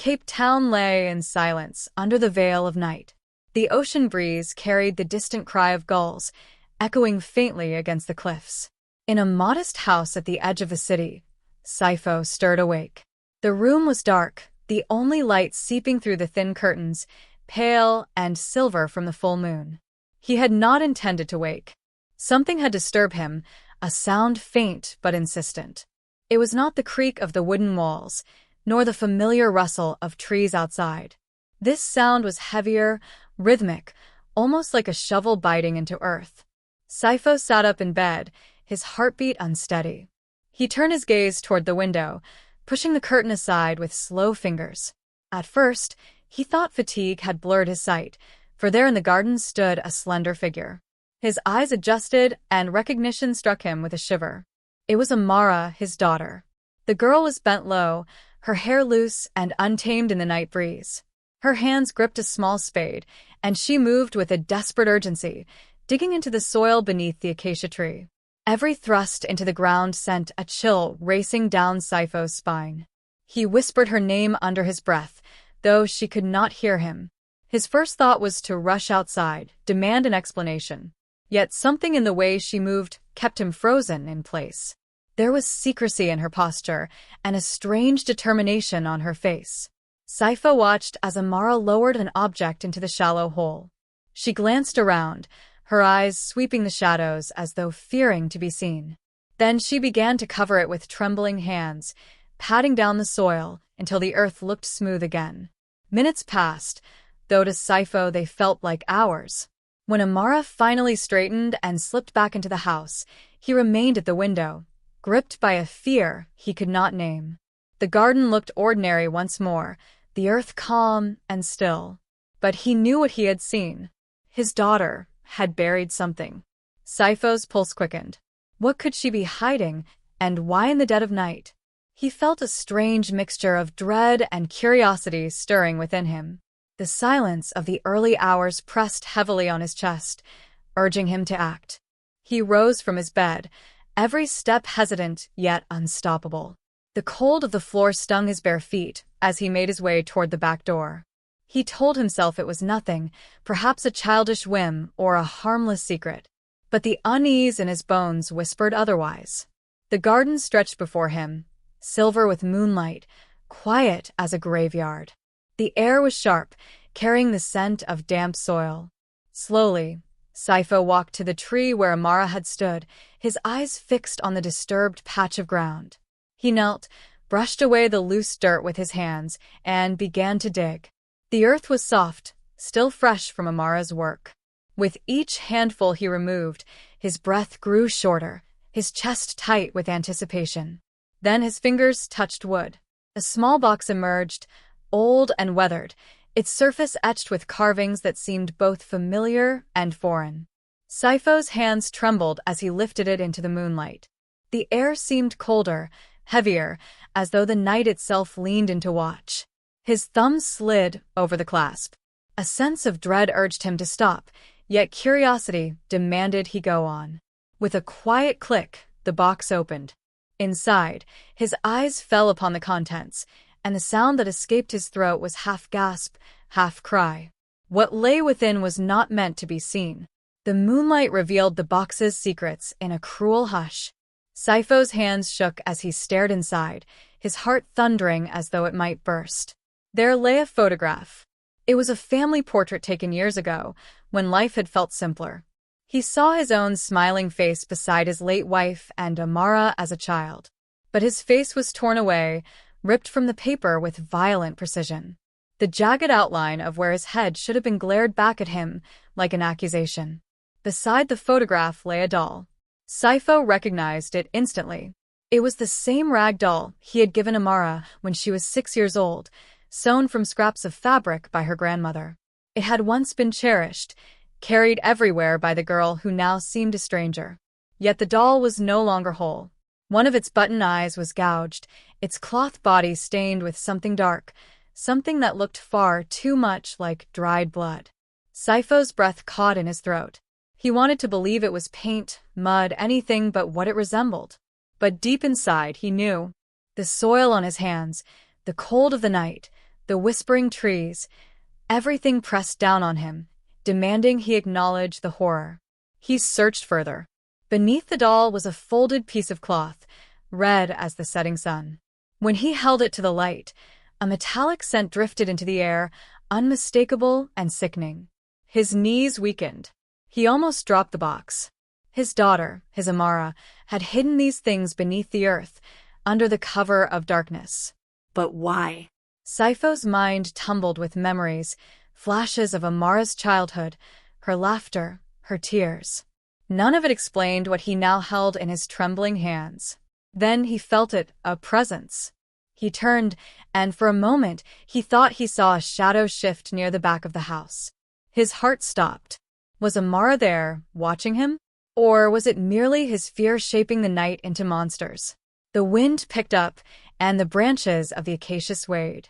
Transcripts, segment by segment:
Cape Town lay in silence under the veil of night. The ocean breeze carried the distant cry of gulls, echoing faintly against the cliffs. In a modest house at the edge of the city, Saipho stirred awake. The room was dark, the only light seeping through the thin curtains, pale and silver from the full moon. He had not intended to wake. Something had disturbed him, a sound faint but insistent. It was not the creak of the wooden walls, nor the familiar rustle of trees outside. This sound was heavier, rhythmic, almost like a shovel biting into earth. Saipho sat up in bed, his heartbeat unsteady. He turned his gaze toward the window, pushing the curtain aside with slow fingers. At first, he thought fatigue had blurred his sight, for there in the garden stood a slender figure. His eyes adjusted, and recognition struck him with a shiver. It was Amara, his daughter. The girl was bent low, her hair loose and untamed in the night breeze. Her hands gripped a small spade, and she moved with a desperate urgency, digging into the soil beneath the acacia tree. Every thrust into the ground sent a chill racing down Saipho's spine. He whispered her name under his breath, though she could not hear him. His first thought was to rush outside, demand an explanation. Yet something in the way she moved kept him frozen in place. There was secrecy in her posture, and a strange determination on her face. Saipho watched as Amara lowered an object into the shallow hole. She glanced around, her eyes sweeping the shadows as though fearing to be seen. Then she began to cover it with trembling hands, patting down the soil until the earth looked smooth again. Minutes passed, though to Saipho they felt like hours. When Amara finally straightened and slipped back into the house, he remained at the window, gripped by a fear he could not name. The garden looked ordinary once more, the earth calm and still. But he knew what he had seen. His daughter had buried something. Saipho's pulse quickened. What could she be hiding, and why in the dead of night? He felt a strange mixture of dread and curiosity stirring within him. The silence of the early hours pressed heavily on his chest, urging him to act. He rose from his bed, every step hesitant yet unstoppable. The cold of the floor stung his bare feet as he made his way toward the back door. He told himself it was nothing, perhaps a childish whim or a harmless secret. But the unease in his bones whispered otherwise. The garden stretched before him, silver with moonlight, quiet as a graveyard. The air was sharp, carrying the scent of damp soil. Slowly, Saipho walked to the tree where Amara had stood, his eyes fixed on the disturbed patch of ground. He knelt, brushed away the loose dirt with his hands, and began to dig. The earth was soft, still fresh from Amara's work. With each handful he removed, his breath grew shorter, his chest tight with anticipation. Then his fingers touched wood. A small box emerged, old and weathered, its surface etched with carvings that seemed both familiar and foreign. Saipho's hands trembled as he lifted it into the moonlight. The air seemed colder, heavier, as though the night itself leaned in to watch. His thumb slid over the clasp. A sense of dread urged him to stop, yet curiosity demanded he go on. With a quiet click, the box opened. Inside, his eyes fell upon the contents, and the sound that escaped his throat was half gasp, half cry. What lay within was not meant to be seen. The moonlight revealed the box's secrets in a cruel hush. Saipho's hands shook as he stared inside, his heart thundering as though it might burst. There lay a photograph. It was a family portrait taken years ago, when life had felt simpler. He saw his own smiling face beside his late wife and Amara as a child. But his face was torn away, ripped from the paper with violent precision. The jagged outline of where his head should have been glared back at him like an accusation. Beside the photograph lay a doll. Saipho recognized it instantly. It was the same rag doll he had given Amara when she was 6 years old, sewn from scraps of fabric by her grandmother. It had once been cherished, carried everywhere by the girl who now seemed a stranger. Yet the doll was no longer whole. One of its button eyes was gouged, its cloth body stained with something dark, something that looked far too much like dried blood. Saipho's breath caught in his throat. He wanted to believe it was paint, mud, anything but what it resembled. But deep inside he knew. The soil on his hands, the cold of the night, the whispering trees, everything pressed down on him, demanding he acknowledge the horror. He searched further. Beneath the doll was a folded piece of cloth, red as the setting sun. When he held it to the light, a metallic scent drifted into the air, unmistakable and sickening. His knees weakened. He almost dropped the box. His daughter, his Amara, had hidden these things beneath the earth, under the cover of darkness. But why? Saifo's mind tumbled with memories, flashes of Amara's childhood, her laughter, her tears. None of it explained what he now held in his trembling hands. Then he felt it, a presence. He turned, and for a moment he thought he saw a shadow shift near the back of the house. His heart stopped. Was Amara there, watching him? Or was it merely his fear shaping the night into monsters? The wind picked up, and the branches of the acacia swayed.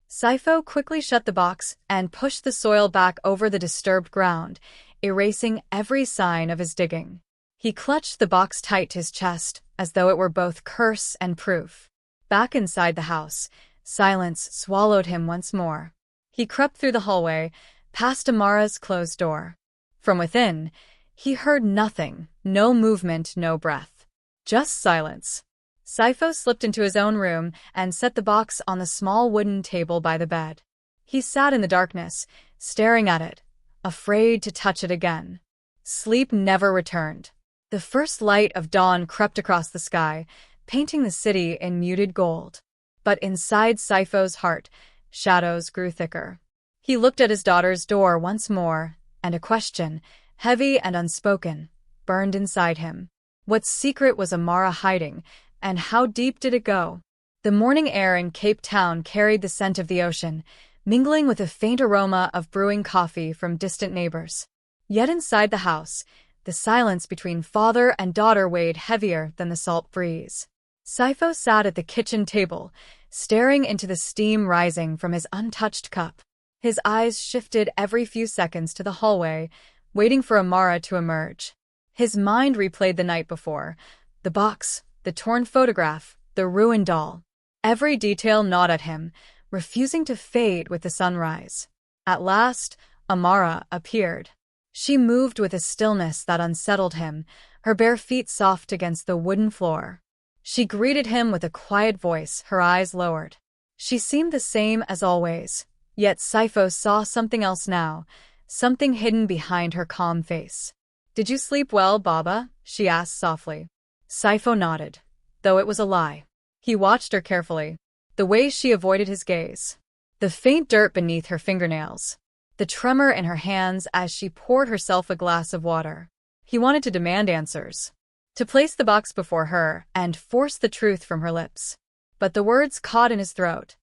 Saifo quickly shut the box and pushed the soil back over the disturbed ground, erasing every sign of his digging. He clutched the box tight to his chest, as though it were both curse and proof. Back inside the house, silence swallowed him once more. He crept through the hallway, past Amara's closed door. From within, he heard nothing, no movement, no breath. Just silence. Saifo slipped into his own room and set the box on the small wooden table by the bed. He sat in the darkness, staring at it, afraid to touch it again. Sleep never returned. The first light of dawn crept across the sky, painting the city in muted gold. But inside Saifo's heart, shadows grew thicker. He looked at his daughter's door once more, and a question, heavy and unspoken, burned inside him. What secret was Amara hiding, and how deep did it go? The morning air in Cape Town carried the scent of the ocean, mingling with a faint aroma of brewing coffee from distant neighbors. Yet inside the house, the silence between father and daughter weighed heavier than the salt breeze. Saifo sat at the kitchen table, staring into the steam rising from his untouched cup. His eyes shifted every few seconds to the hallway, waiting for Amara to emerge. His mind replayed the night before, the box, the torn photograph, the ruined doll. Every detail gnawed at him, refusing to fade with the sunrise. At last, Amara appeared. She moved with a stillness that unsettled him, her bare feet soft against the wooden floor. She greeted him with a quiet voice, her eyes lowered. She seemed the same as always, yet Saifo saw something else now, something hidden behind her calm face. "Did you sleep well, Baba?" she asked softly. Saifo nodded, though it was a lie. He watched her carefully, the way she avoided his gaze. The faint dirt beneath her fingernails, the tremor in her hands as she poured herself a glass of water. He wanted to demand answers, to place the box before her and force the truth from her lips. But the words caught in his throat.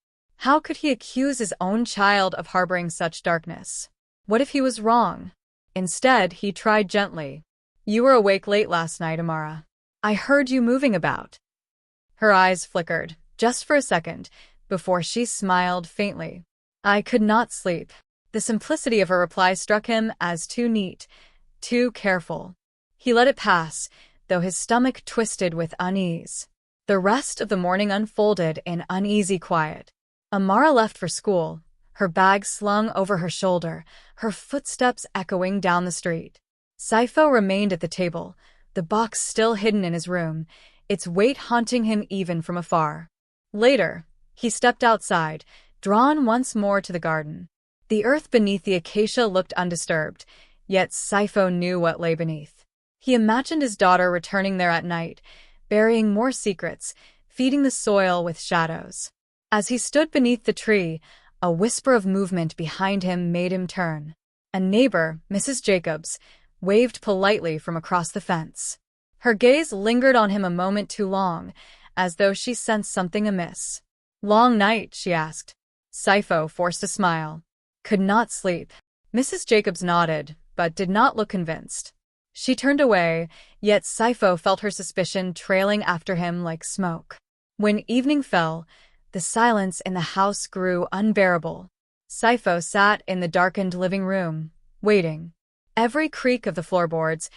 How could he accuse his own child of harboring such darkness? What if he was wrong? Instead, he tried gently. "You were awake late last night, Amara. I heard you moving about." Her eyes flickered, just for a second, before she smiled faintly. "I could not sleep." The simplicity of her reply struck him as too neat, too careful. He let it pass, though his stomach twisted with unease. The rest of the morning unfolded in uneasy quiet. Amara left for school, her bag slung over her shoulder, her footsteps echoing down the street. Saifo remained at the table, the box still hidden in his room, its weight haunting him even from afar. Later, he stepped outside, drawn once more to the garden. The earth beneath the acacia looked undisturbed, yet Saifo knew what lay beneath. He imagined his daughter returning there at night, burying more secrets, feeding the soil with shadows. As he stood beneath the tree, a whisper of movement behind him made him turn. A neighbor, Mrs. Jacobs, waved politely from across the fence. Her gaze lingered on him a moment too long, as though she sensed something amiss. "Long night?" she asked. Saifo forced a smile. "Could not sleep." Mrs. Jacobs nodded, but did not look convinced. She turned away, yet Saifo felt her suspicion trailing after him like smoke. When evening fell, the silence in the house grew unbearable. Saifo sat in the darkened living room, waiting. Every creak of the floorboards,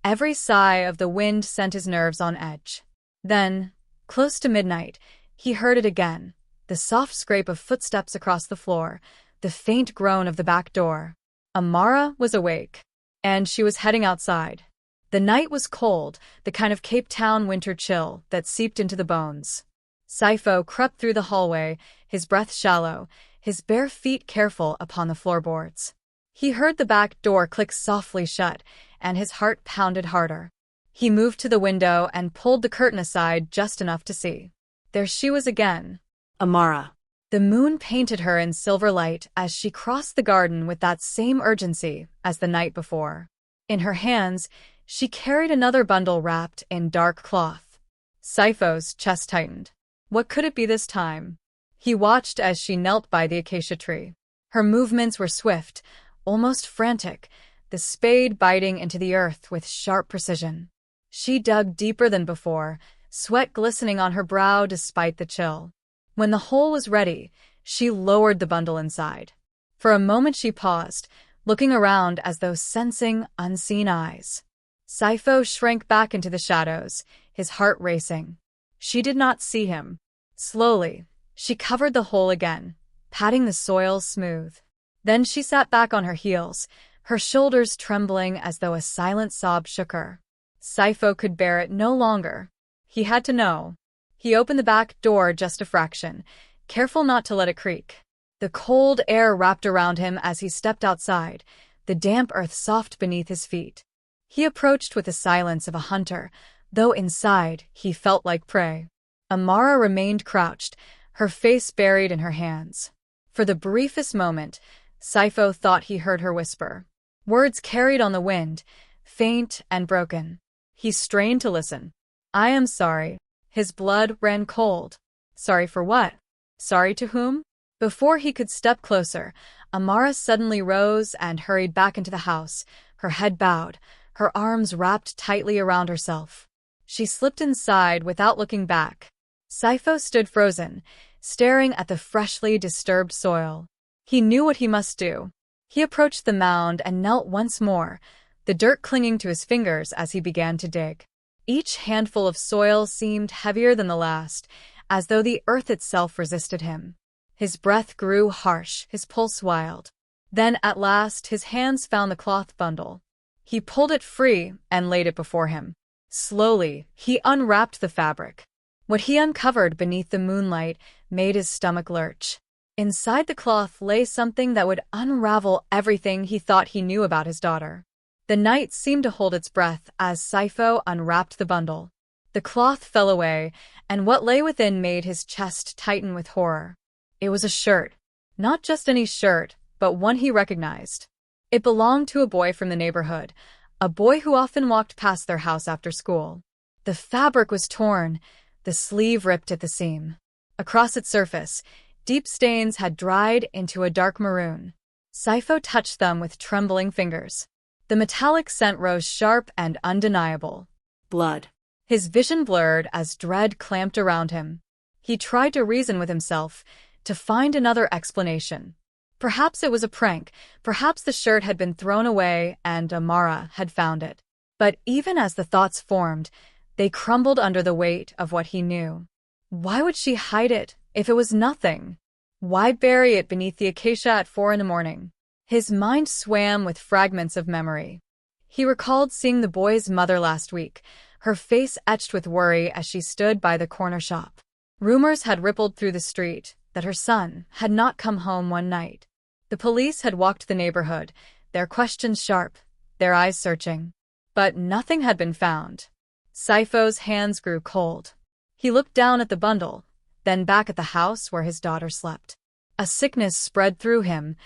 every sigh of the wind sent his nerves on edge. Then, close to midnight, he heard it again, the the soft scrape of footsteps across the floor, the faint groan of the back door. Amara was awake, and she was heading outside. The night was cold, the kind of Cape Town winter chill that seeped into the bones. Saifo crept through the hallway, his breath shallow, his bare feet careful upon the floorboards. He heard the back door click softly shut, and his heart pounded harder. He moved to the window and pulled the curtain aside just enough to see. There she was again. Amara. The moon painted her in silver light as she crossed the garden with that same urgency as the night before. In her hands, she carried another bundle wrapped in dark cloth. Saifo's chest tightened. What could it be this time? He watched as she knelt by the acacia tree. Her movements were swift, almost frantic, the spade biting into the earth with sharp precision. She dug deeper than before, sweat glistening on her brow despite the chill. When the hole was ready, she lowered the bundle inside. For a moment she paused, looking around as though sensing unseen eyes. Saifo shrank back into the shadows, his heart racing. She did not see him. Slowly, she covered the hole again, patting the soil smooth. Then she sat back on her heels, her shoulders trembling as though a silent sob shook her. Saifo could bear it no longer. He had to know. He opened the back door just a fraction, careful not to let it creak. The cold air wrapped around him as he stepped outside, the damp earth soft beneath his feet. He approached with the silence of a hunter, though inside he felt like prey. Amara remained crouched, her face buried in her hands. For the briefest moment, Saifo thought he heard her whisper. Words carried on the wind, faint and broken. He strained to listen. I am sorry. His blood ran cold. Sorry for what? Sorry to whom? Before he could step closer, Amara suddenly rose and hurried back into the house, her head bowed, her arms wrapped tightly around herself. She slipped inside without looking back. Saifo stood frozen, staring at the freshly disturbed soil. He knew what he must do. He approached the mound and knelt once more, the dirt clinging to his fingers as he began to dig. Each handful of soil seemed heavier than the last, as though the earth itself resisted him. His breath grew harsh, his pulse wild. Then, at last, his hands found the cloth bundle. He pulled it free and laid it before him. Slowly, he unwrapped the fabric. What he uncovered beneath the moonlight made his stomach lurch. Inside the cloth lay something that would unravel everything he thought he knew about his daughter. The night seemed to hold its breath as Saifo unwrapped the bundle. The cloth fell away, and what lay within made his chest tighten with horror. It was a shirt. Not just any shirt, but one he recognized. It belonged to a boy from the neighborhood, a boy who often walked past their house after school. The fabric was torn, the sleeve ripped at the seam. Across its surface, deep stains had dried into a dark maroon. Saifo touched them with trembling fingers. The metallic scent rose sharp and undeniable. Blood. His vision blurred as dread clamped around him. He tried to reason with himself, to find another explanation. Perhaps it was a prank, perhaps the shirt had been thrown away and Amara had found it. But even as the thoughts formed, they crumbled under the weight of what he knew. Why would she hide it if it was nothing? Why bury it beneath the acacia at 4 a.m? His mind swam with fragments of memory. He recalled seeing the boy's mother last week, her face etched with worry as she stood by the corner shop. Rumors had rippled through the street that her son had not come home one night. The police had walked the neighborhood, their questions sharp, their eyes searching. But nothing had been found. Saifo's hands grew cold. He looked down at the bundle, then back at the house where his daughter slept. A sickness spread through him,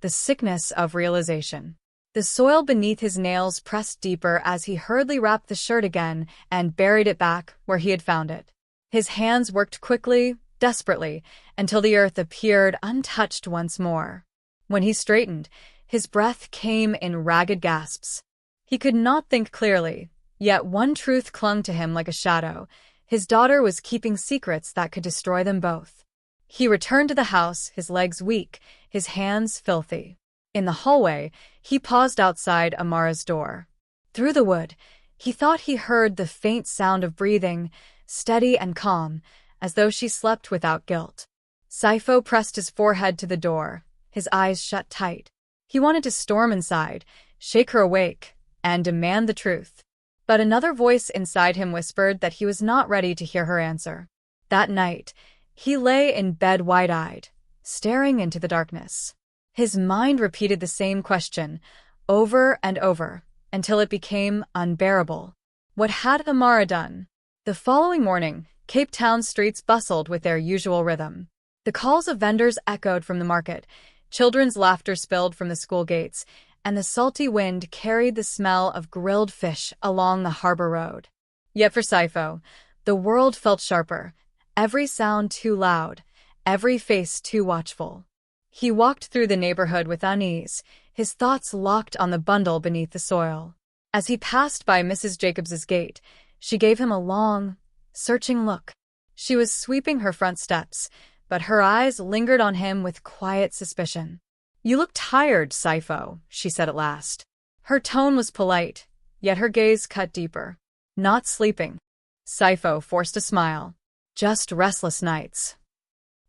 the sickness of realization. The soil beneath his nails pressed deeper as he hurriedly wrapped the shirt again and buried it back where he had found it. His hands worked quickly, desperately, until the earth appeared untouched once more. When he straightened, his breath came in ragged gasps. He could not think clearly, yet one truth clung to him like a shadow. His daughter was keeping secrets that could destroy them both. He returned to the house, his legs weak, his hands filthy. In the hallway, he paused outside Amara's door. Through the wood, he thought he heard the faint sound of breathing, steady and calm, as though she slept without guilt. Saipho pressed his forehead to the door, his eyes shut tight. He wanted to storm inside, shake her awake, and demand the truth. But another voice inside him whispered that he was not ready to hear her answer. That night, he lay in bed wide-eyed, staring into the darkness. His mind repeated the same question, over and over, until it became unbearable. What had Amara done? The following morning, Cape Town streets bustled with their usual rhythm. The calls of vendors echoed from the market, children's laughter spilled from the school gates, and the salty wind carried the smell of grilled fish along the harbor road. Yet for Saipho, the world felt sharper, every sound too loud, every face too watchful. He walked through the neighborhood with unease, his thoughts locked on the bundle beneath the soil. As he passed by Mrs. Jacobs's gate, she gave him a long, searching look. She was sweeping her front steps, but her eyes lingered on him with quiet suspicion. "You look tired, Saipho," she said at last. Her tone was polite, yet her gaze cut deeper. "Not sleeping." Saipho forced a smile. "Just restless nights."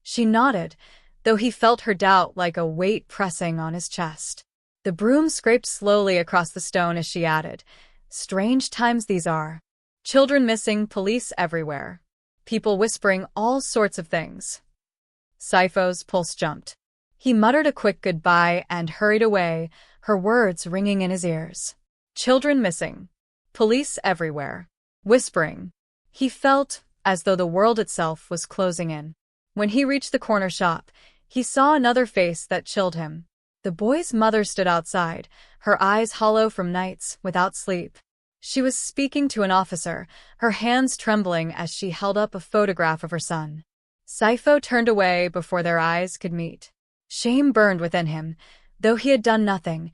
She nodded, though he felt her doubt like a weight pressing on his chest. The broom scraped slowly across the stone as she added, "Strange times these are. Children missing, police everywhere. People whispering all sorts of things." Saipho's pulse jumped. He muttered a quick goodbye and hurried away, her words ringing in his ears. Children missing. Police everywhere. Whispering. He felt as though the world itself was closing in. When he reached the corner shop, he saw another face that chilled him. The boy's mother stood outside, her eyes hollow from nights without sleep. She was speaking to an officer, her hands trembling as she held up a photograph of her son. Saipho turned away before their eyes could meet. Shame burned within him, though he had done nothing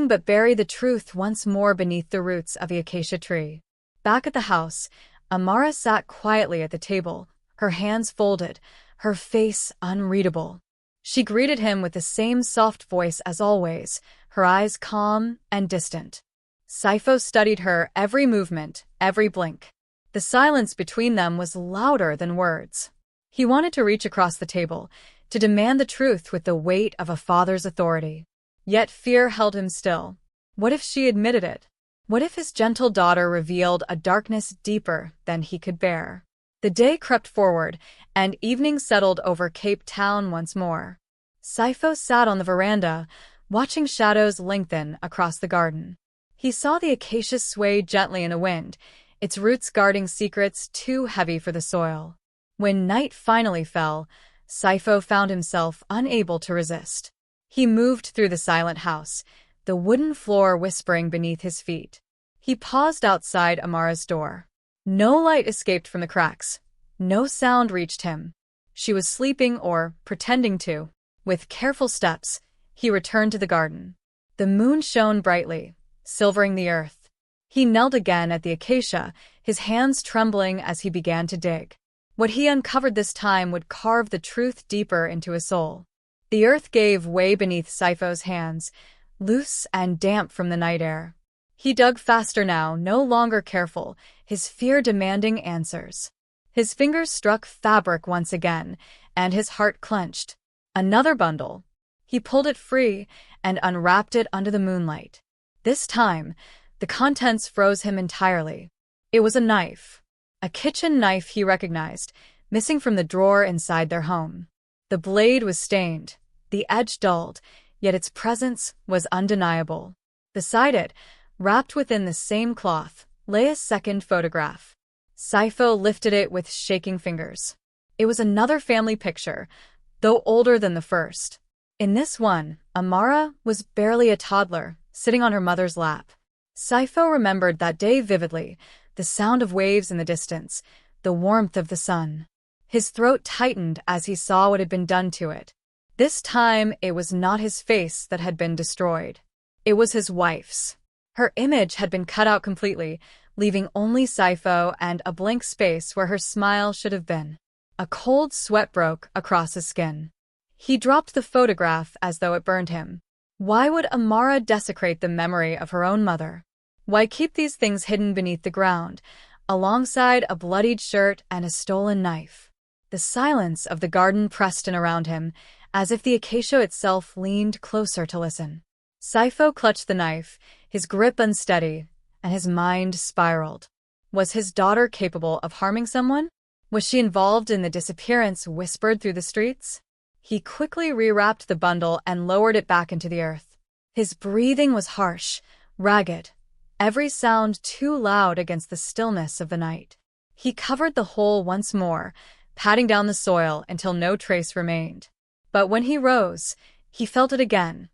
but bury the truth once more beneath the roots of the acacia tree. Back at the house, Amara sat quietly at the table, her hands folded, her face unreadable. She greeted him with the same soft voice as always, her eyes calm and distant. Saipho studied her every movement, every blink. The silence between them was louder than words. He wanted to reach across the table, to demand the truth with the weight of a father's authority. Yet fear held him still. What if she admitted it? What if his gentle daughter revealed a darkness deeper than he could bear? The day crept forward, and evening settled over Cape Town once more. Saipho sat on the veranda, watching shadows lengthen across the garden. He saw the acacia sway gently in the wind, its roots guarding secrets too heavy for the soil. When night finally fell, Saipho found himself unable to resist. He moved through the silent house, the wooden floor whispering beneath his feet. He paused outside Amara's door. No light escaped from the cracks. No sound reached him. She was sleeping or pretending to. With careful steps, he returned to the garden. The moon shone brightly, silvering the earth. He knelt again at the acacia, his hands trembling as he began to dig. What he uncovered this time would carve the truth deeper into his soul. The earth gave way beneath Saipho's hands, loose and damp from the night air. He dug faster now, no longer careful, his fear demanding answers. His fingers struck fabric once again, and his heart clenched. Another bundle. He pulled it free and unwrapped it under the moonlight. This time, the contents froze him entirely. It was a knife. A kitchen knife he recognized, missing from the drawer inside their home. The blade was stained, the edge dulled, yet its presence was undeniable. Beside it, wrapped within the same cloth, lay a second photograph. Saipho lifted it with shaking fingers. It was another family picture, though older than the first. In this one, Amara was barely a toddler, sitting on her mother's lap. Saipho remembered that day vividly, the sound of waves in the distance, the warmth of the sun. His throat tightened as he saw what had been done to it. This time, it was not his face that had been destroyed. It was his wife's. Her image had been cut out completely, leaving only Saipho and a blank space where her smile should have been. A cold sweat broke across his skin. He dropped the photograph as though it burned him. Why would Amara desecrate the memory of her own mother? Why keep these things hidden beneath the ground, alongside a bloodied shirt and a stolen knife? The silence of the garden pressed in around him, as if the acacia itself leaned closer to listen. Saipho clutched the knife, his grip unsteady, and his mind spiraled. Was his daughter capable of harming someone? Was she involved in the disappearance whispered through the streets? He quickly rewrapped the bundle and lowered it back into the earth. His breathing was harsh, ragged, every sound too loud against the stillness of the night. He covered the hole once more, patting down the soil until no trace remained. But when he rose, he felt it again,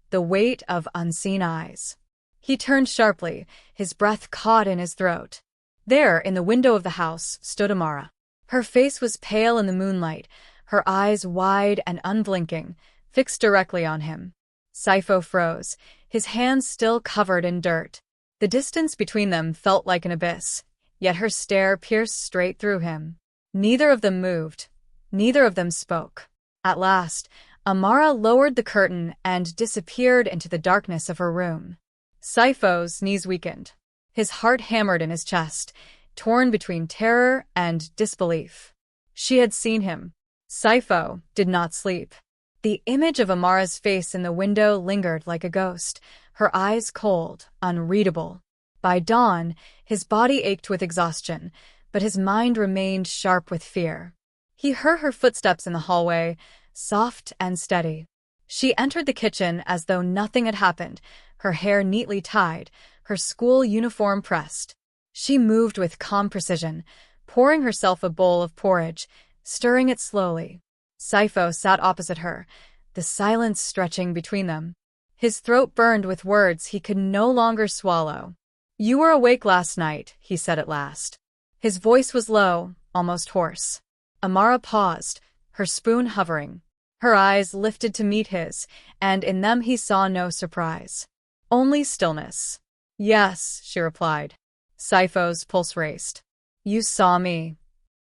the weight of unseen eyes. He turned sharply, his breath caught in his throat. There, in the window of the house, stood Amara. Her face was pale in the moonlight, her eyes wide and unblinking, fixed directly on him. Saipho froze, his hands still covered in dirt. The distance between them felt like an abyss, yet her stare pierced straight through him. Neither of them moved. Neither of them spoke. At last, Amara lowered the curtain and disappeared into the darkness of her room. Saipho's knees weakened. His heart hammered in his chest, torn between terror and disbelief. She had seen him. Saipho did not sleep. The image of Amara's face in the window lingered like a ghost, her eyes cold, unreadable. By dawn, his body ached with exhaustion, but his mind remained sharp with fear. He heard her footsteps in the hallway, soft and steady. She entered the kitchen as though nothing had happened, her hair neatly tied, her school uniform pressed. She moved with calm precision, pouring herself a bowl of porridge, stirring it slowly. Saipho sat opposite her, the silence stretching between them. His throat burned with words he could no longer swallow. "You were awake last night," he said at last. His voice was low, almost hoarse. Amara paused, her spoon hovering. Her eyes lifted to meet his, and in them he saw no surprise. Only stillness. "Yes," she replied. Saipho's pulse raced. "You saw me."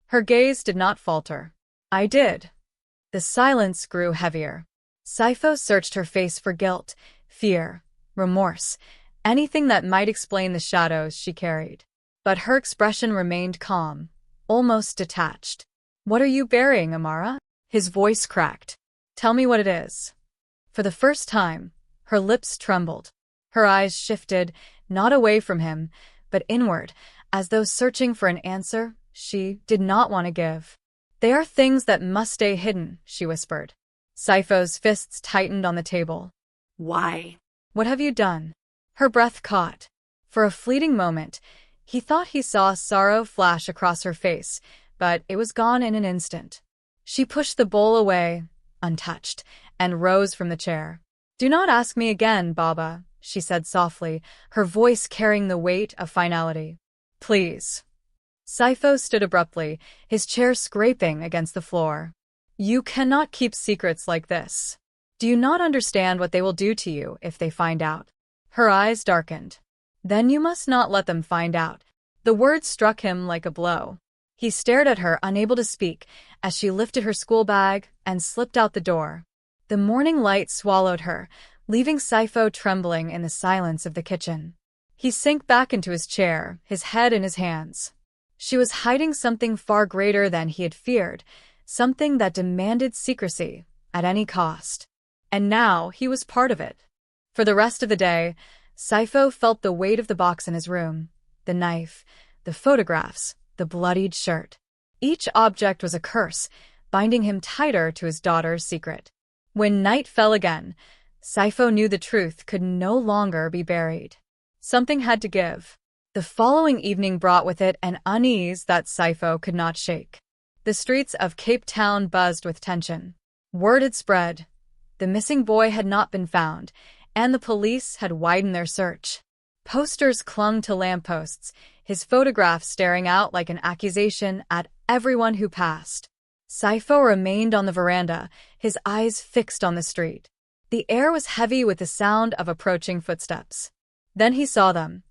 Her gaze did not falter. "I did." The silence grew heavier. Saipho searched her face for guilt, fear, remorse, anything that might explain the shadows she carried. But her expression remained calm, almost detached. "What are you burying, Amara?" His voice cracked. "Tell me what it is." For the first time, her lips trembled. Her eyes shifted, not away from him, but inward, as though searching for an answer she did not want to give. "They are things that must stay hidden," she whispered. Saipho's fists tightened on the table. "Why?" "What have you done?" Her breath caught. For a fleeting moment, he thought he saw sorrow flash across her face, but it was gone in an instant. She pushed the bowl away, untouched, and rose from the chair. "Do not ask me again, Baba," she said softly, her voice carrying the weight of finality. "Please." Saipho stood abruptly, his chair scraping against the floor. "You cannot keep secrets like this. Do you not understand what they will do to you if they find out?" Her eyes darkened. "Then you must not let them find out." The words struck him like a blow. He stared at her, unable to speak, as she lifted her school bag and slipped out the door. The morning light swallowed her, leaving Saipho trembling in the silence of the kitchen. He sank back into his chair, his head in his hands. She was hiding something far greater than he had feared, something that demanded secrecy at any cost. And now he was part of it. For the rest of the day, Saipho felt the weight of the box in his room, the knife, the photographs, the bloodied shirt. Each object was a curse, binding him tighter to his daughter's secret. When night fell again, Saipho knew the truth could no longer be buried. Something had to give. The following evening brought with it an unease that Saipho could not shake. The streets of Cape Town buzzed with tension. Word had spread. The missing boy had not been found, and the police had widened their search. Posters clung to lampposts, his photograph staring out like an accusation at everyone who passed. Saipho remained on the veranda, his eyes fixed on the street. The air was heavy with the sound of approaching footsteps. Then he saw them.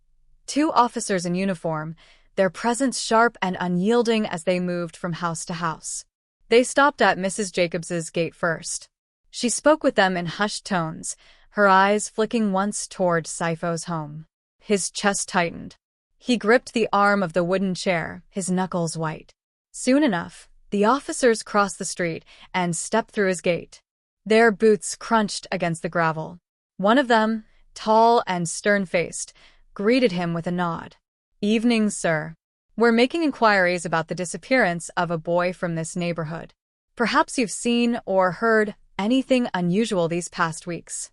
2 officers in uniform, their presence sharp and unyielding as they moved from house to house. They stopped at Mrs. Jacobs's gate first. She spoke with them in hushed tones, her eyes flicking once toward Saipho's home. His chest tightened. He gripped the arm of the wooden chair, his knuckles white. Soon enough, The officers crossed the street and stepped through his gate. Their boots crunched against the gravel. One of them, tall and stern-faced, greeted him with a nod. "Evening, sir. We're making inquiries about the disappearance of a boy from this neighborhood. Perhaps you've seen or heard anything unusual these past weeks."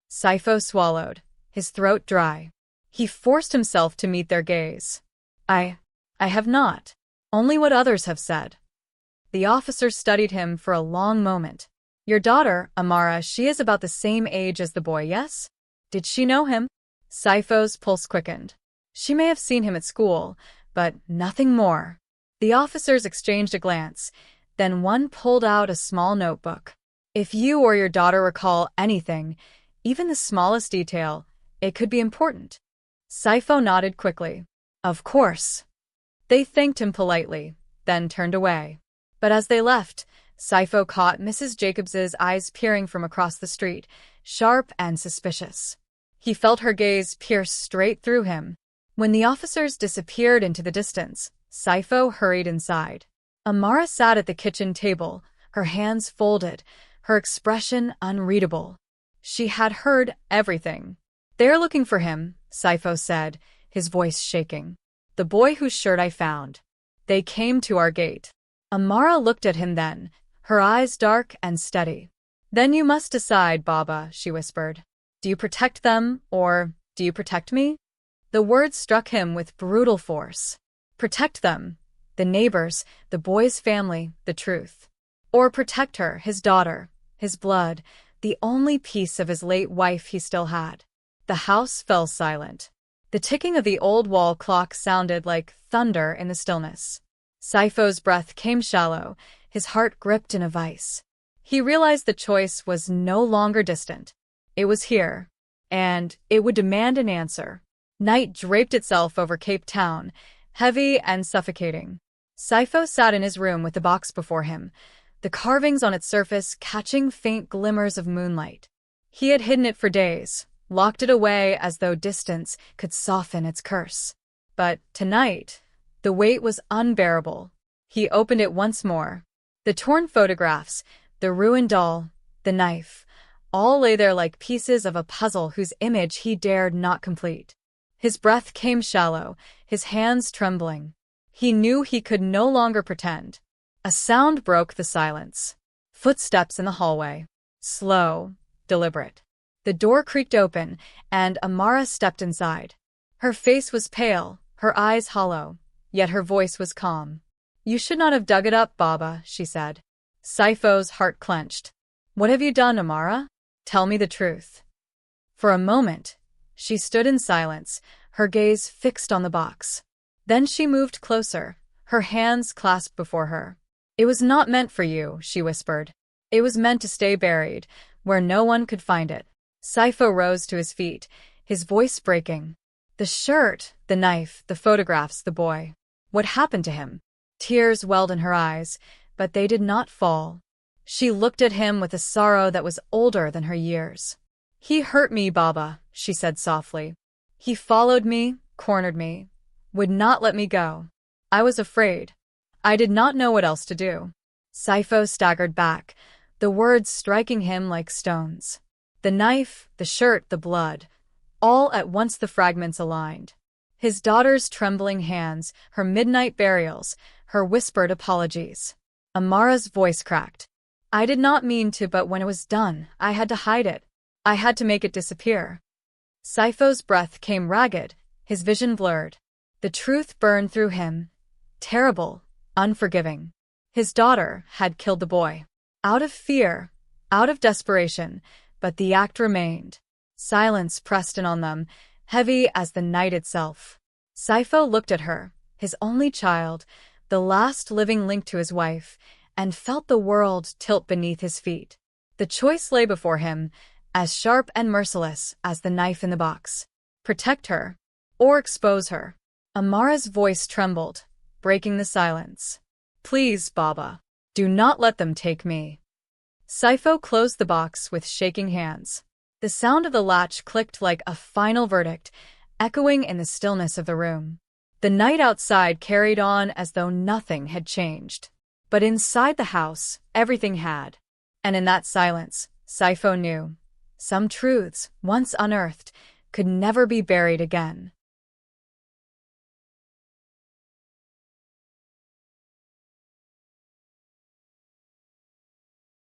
Saifo swallowed, his throat dry. He forced himself to meet their gaze. I have not. Only what others have said." The officer studied him for a long moment. "Your daughter, Amara, she is about the same age as the boy, yes? Did she know him?" Saifo's pulse quickened. "She may have seen him at school, but nothing more." The officers exchanged a glance. Then one pulled out a small notebook. "If you or your daughter recall anything, even the smallest detail, it could be important." Saifo nodded quickly. "Of course." They thanked him politely, then turned away. But as they left, Saifo caught Mrs. Jacobs's eyes peering from across the street, sharp and suspicious. He felt her gaze pierce straight through him. When the officers disappeared into the distance, Saifo hurried inside. Amara sat at the kitchen table, her hands folded, her expression unreadable. She had heard everything. "They're looking for him," Saifo said, his voice shaking. "The boy whose shirt I found. They came to our gate." Amara looked at him then, her eyes dark and steady. "Then you must decide, Baba," she whispered. "Do you protect them, or do you protect me?" The words struck him with brutal force. Protect them, the neighbors, the boy's family, the truth. Or protect her, his daughter, his blood, the only piece of his late wife he still had. The house fell silent. The ticking of the old wall clock sounded like thunder in the stillness. Saifo's breath came shallow, his heart gripped in a vice. He realized the choice was no longer distant. It was here, and it would demand an answer. Night draped itself over Cape Town, heavy and suffocating. Saifo sat in his room with the box before him, the carvings on its surface catching faint glimmers of moonlight. He had hidden it for days, locked it away as though distance could soften its curse. But tonight, the weight was unbearable. He opened it once more. The torn photographs, the ruined doll, the knife, all lay there like pieces of a puzzle whose image he dared not complete. His breath came shallow, his hands trembling. He knew he could no longer pretend. A sound broke the silence. Footsteps in the hallway. Slow, deliberate. The door creaked open, and Amara stepped inside. Her face was pale, her eyes hollow, yet her voice was calm. "You should not have dug it up, Baba," she said. Saifo's heart clenched. "What have you done, Amara? Tell me the truth." For a moment, she stood in silence, her gaze fixed on the box. Then she moved closer, her hands clasped before her. "It was not meant for you," she whispered. "It was meant to stay buried, where no one could find it." Saifo rose to his feet, his voice breaking. The shirt, the knife, the photographs, the boy. What happened to him? Tears welled in her eyes, but they did not fall. She looked at him with a sorrow that was older than her years. "He hurt me, Baba," she said softly. "He followed me, cornered me, would not let me go. I was afraid. I did not know what else to do." Saifo staggered back, the words striking him like stones. The knife, the shirt, the blood, all at once the fragments aligned. His daughter's trembling hands, her midnight burials, her whispered apologies. Amara's voice cracked. "I did not mean to, but when it was done, I had to hide it. I had to make it disappear." Saifo's breath came ragged, his vision blurred. The truth burned through him. Terrible, unforgiving. His daughter had killed the boy. Out of fear, out of desperation, but the act remained. Silence pressed in on them, heavy as the night itself. Saifo looked at her, his only child, the last living link to his wife, and felt the world tilt beneath his feet. The choice lay before him, as sharp and merciless as the knife in the box. Protect her, or expose her. Amara's voice trembled, breaking the silence. "Please, Baba, do not let them take me." Saifo closed the box with shaking hands. The sound of the latch clicked like a final verdict, echoing in the stillness of the room. The night outside carried on as though nothing had changed. But inside the house, everything had. And in that silence, Saipho knew. Some truths, once unearthed, could never be buried again.